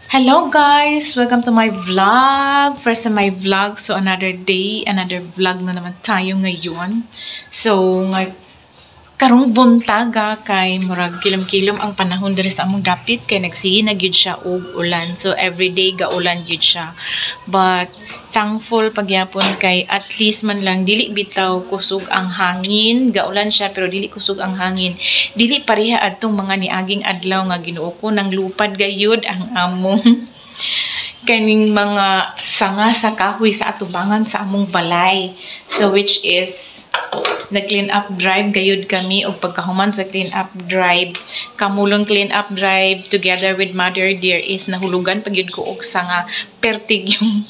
Hello guys! Welcome to my vlog! First time my vlog. So another day, another vlog na naman tayo ngayon. So, karong buntaga kay murag kilom-kilom ang panahon diri sa among dapit kay nagsige na gyud siya og ulan. So everyday gaulan gyud siya. But thankful pagyapon kay at least man lang dili bitaw kusog ang hangin. Gaulan siya pero dili kusog ang hangin. Dili pareha adtong mga niaging adlaw nga Ginoo ko nang lupad gayud ang among kaning mga sanga sa kahoy sa atubangan sa among balay. So which is nag-clean up drive gayud kami og pagkahuman sa clean up drive, kamulong clean up drive together with Mother Dear is nahulugan pagyud ko og sanga pertig yung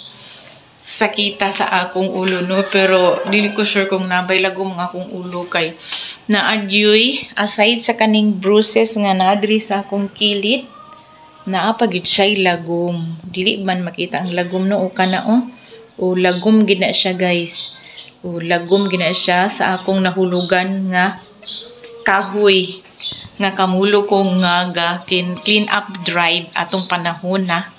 sakita sa akong ulo no, pero dili ko sure kung nabay lagom nga akong ulo kay naadyoy aside sa kaning bruises nga nadri sa akong kilid naa pagyud siya lagom. Dili man makita ang lagom no o kana o lagom gid na siya guys. O lagom gina siya sa akong nahulugan nga kahoy nga kamulo ko nga clean up drive atong panahon na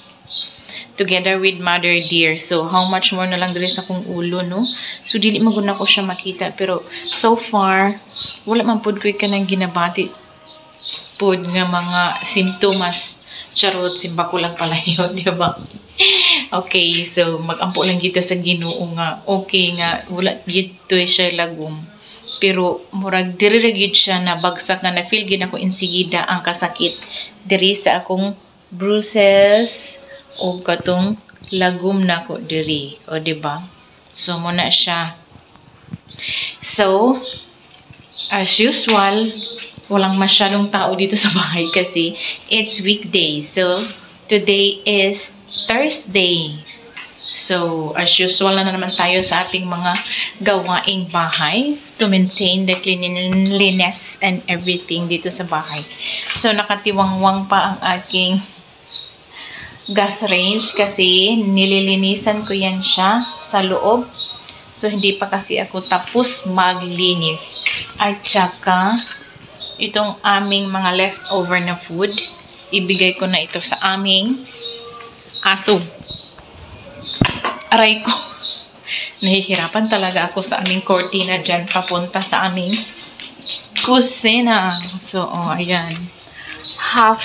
together with Mother Dear. So how much more na lang diri sa akong ulo no. So dili maguna ko siya makita pero so far wala man pud koy kanang ginabati pud nga mga simptomas. Charot, simba ko lang pala yun, di ba? Okay, so mag-ampo lang kita sa Ginoo nga okay nga wala gito siya lagom. Pero murag diri ra gyud siya na bagsak nga na feel gyud ako insigida ang kasakit diri sa akong bruises o katong lagom na ko diri, o di ba? So muna siya. So as usual, walang masyadong tao dito sa bahay kasi it's weekday. So, today is Thursday. So, as usual na naman tayo sa ating mga gawaing bahay to maintain the cleanliness and everything dito sa bahay. So, nakatiwangwang pa ang aking gas range kasi nililinisan ko yan siya sa loob. So, hindi pa kasi ako tapos maglinis. At saka, itong aming mga leftover na food, ibigay ko na ito sa aming aso. Aray ko. Nahihirapan talaga ako sa aming cortina dyan papunta sa aming kusina. So, ayan. Half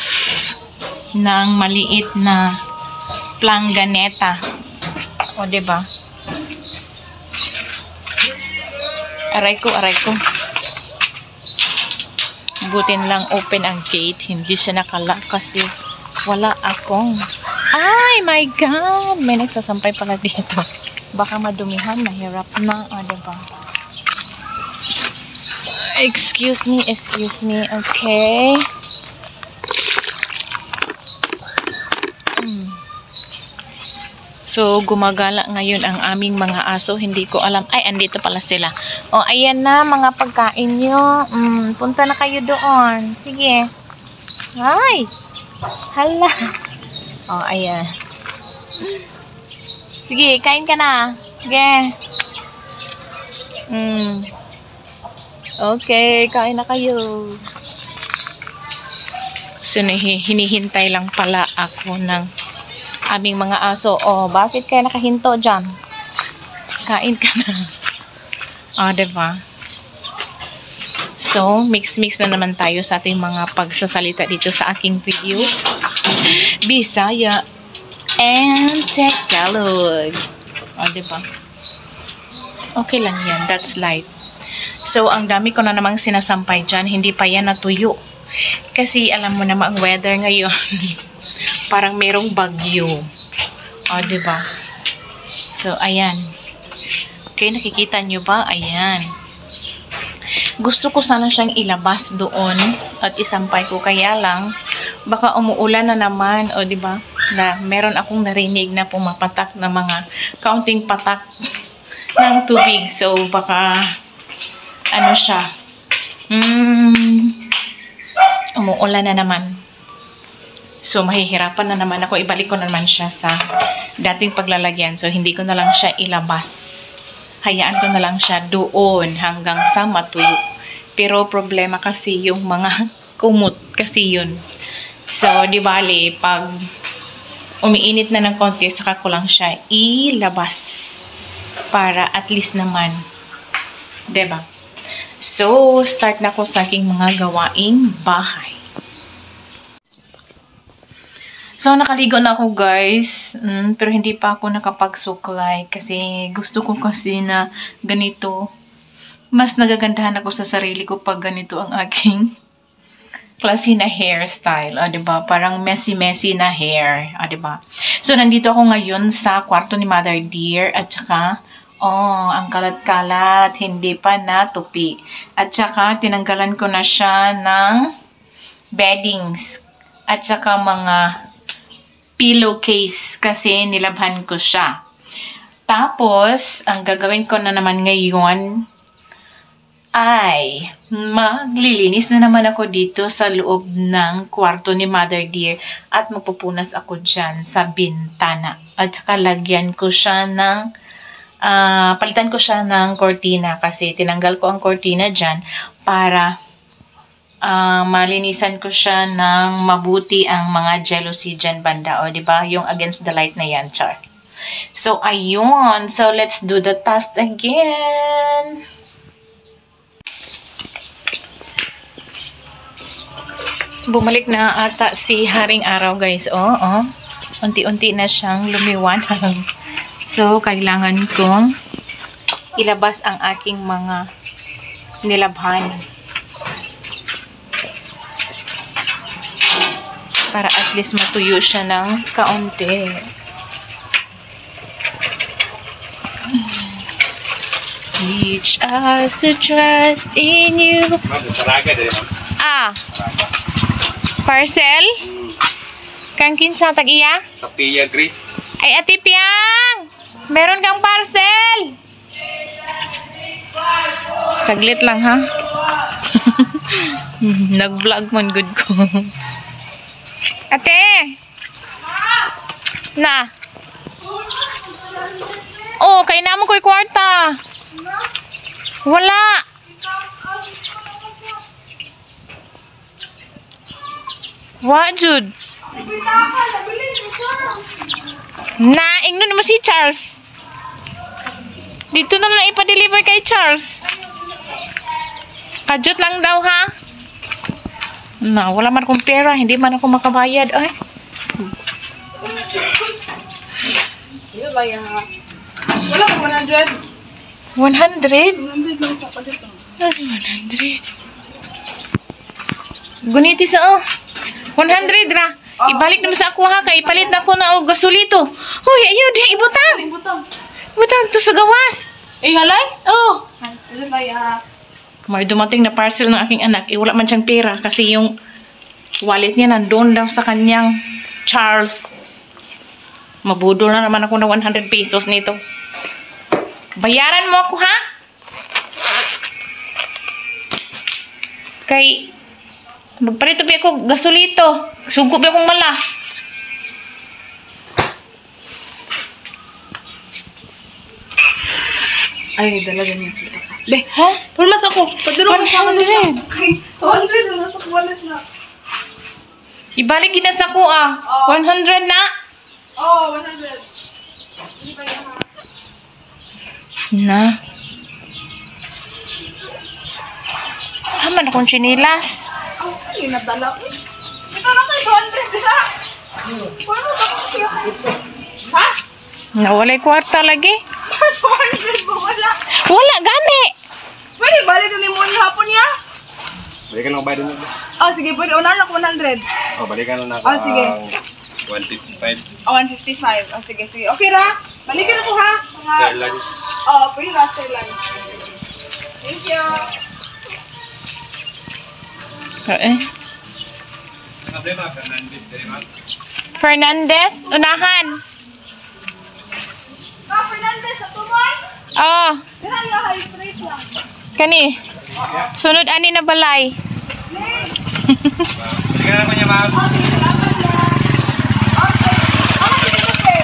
ng maliit na planganeta. O, diba? Aray ko, aray ko. Butin lang open ang gate, hindi siya nakala kasi wala akong ay my god, may nagsasampay pala dito, baka madumihan, mahirap na, diba? Excuse me, okay. So, gumagala ngayon ang aming mga aso. Hindi ko alam. Ay, andito pala sila. O, ayan na mga pagkain nyo. Punta na kayo doon. Sige. Ay! Hala. O, ayan. Sige, kain ka na. Sige. Okay, kain na kayo. So, hinihintay lang pala ako ng aming mga aso. Oh, bakit kayo nakahinto dyan? Kain ka na. Diba? So, mix-mix na naman tayo sa ating mga pagsasalita dito sa aking video. Bisaya and Tagalog. Diba? Okay lang yan. That's light. So, ang dami ko na namang sinasampay dyan. Hindi pa yan natuyo. Kasi, alam mo naman ang weather ngayon. Parang merong bagyo. Diba? So, ayan. Okay, nakikita nyo ba? Ayan. Gusto ko sana siyang ilabas doon at isampay ko. Kaya lang, baka umuulan na naman. Diba? Na meron akong narinig na pumapatak na mga kaunting patak ng tubig. So, baka ano siya? Umuulan na naman. So, mahihirapan na naman ako. Ibalik ko na naman siya sa dating paglalagyan. So, hindi ko na lang siya ilabas. Hayaan ko na lang siya doon hanggang sa matuyo. Pero, problema kasi yung mga kumot kasi yun. So, di bali, pag umiinit na ng konti, saka ko lang siya ilabas. Para at least naman. Diba? So, start na ko sa aking mga gawaing bahay. So, nakaligo na ako guys. Pero hindi pa ako nakapagsuklay. Kasi gusto ko kasi na ganito. Mas nagagandahan ako sa sarili ko pag ganito ang aking classy na hairstyle. Diba? Parang messy-messy na hair. Diba? So, nandito ako ngayon sa kwarto ni Mother Dear. At saka, ang kalat-kalat, hindi pa natupi. At saka, tinanggalan ko na siya ng beddings. At saka, mga pillowcase kasi nilabhan ko siya. Tapos, ang gagawin ko na naman ngayon ay maglilinis na naman ako dito sa loob ng kwarto ni Mother Dear at magpupunas ako dyan sa bintana. At saka, lagyan ko siya ng palitan ko siya ng cortina kasi tinanggal ko ang cortina dyan para malinisan ko siya ng mabuti ang mga jealousy dyan banda. O, diba? Yung against the light na yan, char. So, ayun. So, let's do the task again. Bumalik na ata si Haring Araw, guys. Unti-unti na siyang lumiwanag. So, kailangan kong ilabas ang aking mga nilabhan. Para at least matuyo siya ng kaunti. Teach us to trust in you. Parcel? Kang kinsa tag-iya? Sa Pia Grace. Ay, Ate Piang! Meron kang parcel! Saglit lang, ha? Nag-vlog man good ko. Ate! Na! Oh, kay naman ko'y kwarta. Wala! Wa, Jude? Na, ingno naman si Charles. Dito na lang ipa-deliver kay Charles. Kajut lang daw, ha? Na, wala man akong pera. Hindi man ako makabayad. Ay. Wala ko 100. 100? 100 lang sa palito. 100. Gunitis, 100 ra. Ibalik naman sa ako, ha? Kaya ipalit na ako na og gasolito. Huy, ayaw, di ibutang. Ibutang to sa gawas. Halay? Oh. Ano ba ya? May dumating na parcel ng aking anak. Wala man siyang pera kasi yung wallet niya nandun daw sa kanyang Charles. Mabudol na naman ako ng 100 pesos nito. Bayaran mo ako, ha? Kay magpalit ba ako gasolito? Sugo ba akong mala? Ay, dalaga niya. Le, Ha? pulmas ako. Padulong ko siya. 100. Ay, 200 na nasa wallet na. Ibalik ginasa ko, 100 na? Oh, 100. Hindi ba yan, ha? Na. Haman akong chinilas. Ay, nadala ko. Ito na kayo, 200 na. Paano ba ako siya? Ha? Nawalay kwarta lagi. 200 ba? Wala. Wala, gani. Pwede, balik na ni mo yung hapon niya? Balikan lang ba din mo? Oh, sige, pwede. Unahan ako 100. Balikan lang ako. Oh, sige. 155. Oh, 155. Oh, sige, sige. Okay ra? Balikan ako, ha? Sir lang. Oh, pwede ra, sir lang. Thank you. Fernandez, unahan. Fernandez, sa tumoy? Oh, Kaya yung high straight lang. kani. Sunod ani na balay. Balikan naman niya, ma'am. Okay, salamat lang. Okay. Okay, okay.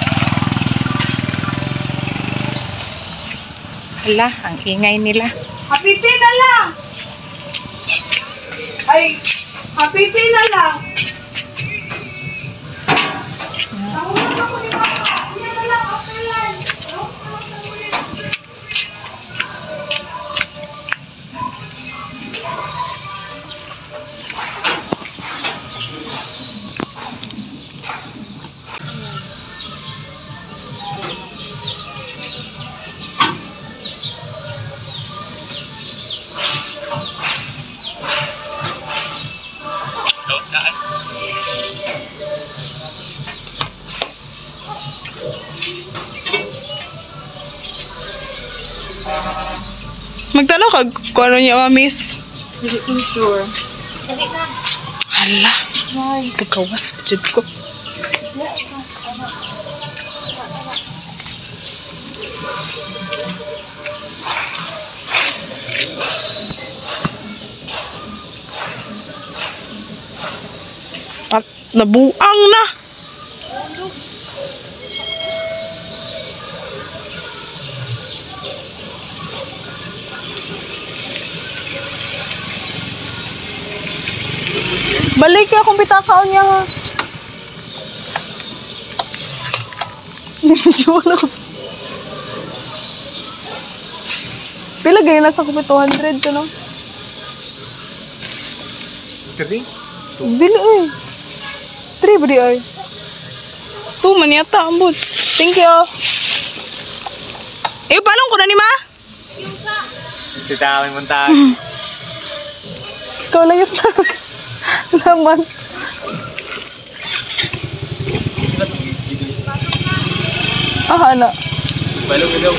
Hala, ang ingay nila. Happy tea na lang. Ay, happy tea na lang. Ako na Magtanong ka kung ano niya, miss. Hindi ko sure. Hala. Pagkawas, jud ko. At nabuang na. Balik kaya kung bitakaon niya ha. Medyo ano. Pila ganyan nasa ko 200 ka no? Kasi? Dili eh. 3 ba di ay? 2 man yata ambot. Thank you. Eh, paano ko na ni ma? Kita kami muntag. Ikaw na yun naman. Ah, ano? Balong ilaw.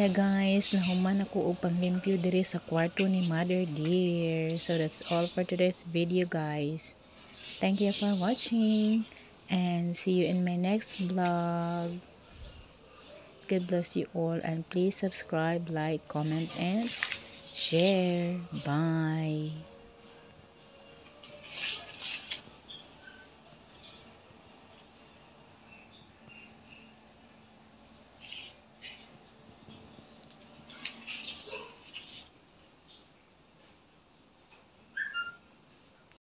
yeah guys, nahuman ako og panglimpyo diri sa kwarto ni Mother Dear. So that's all for today's video guys. Thank you for watching and see you in my next vlog. God bless you all and please subscribe, like, comment and share. Bye.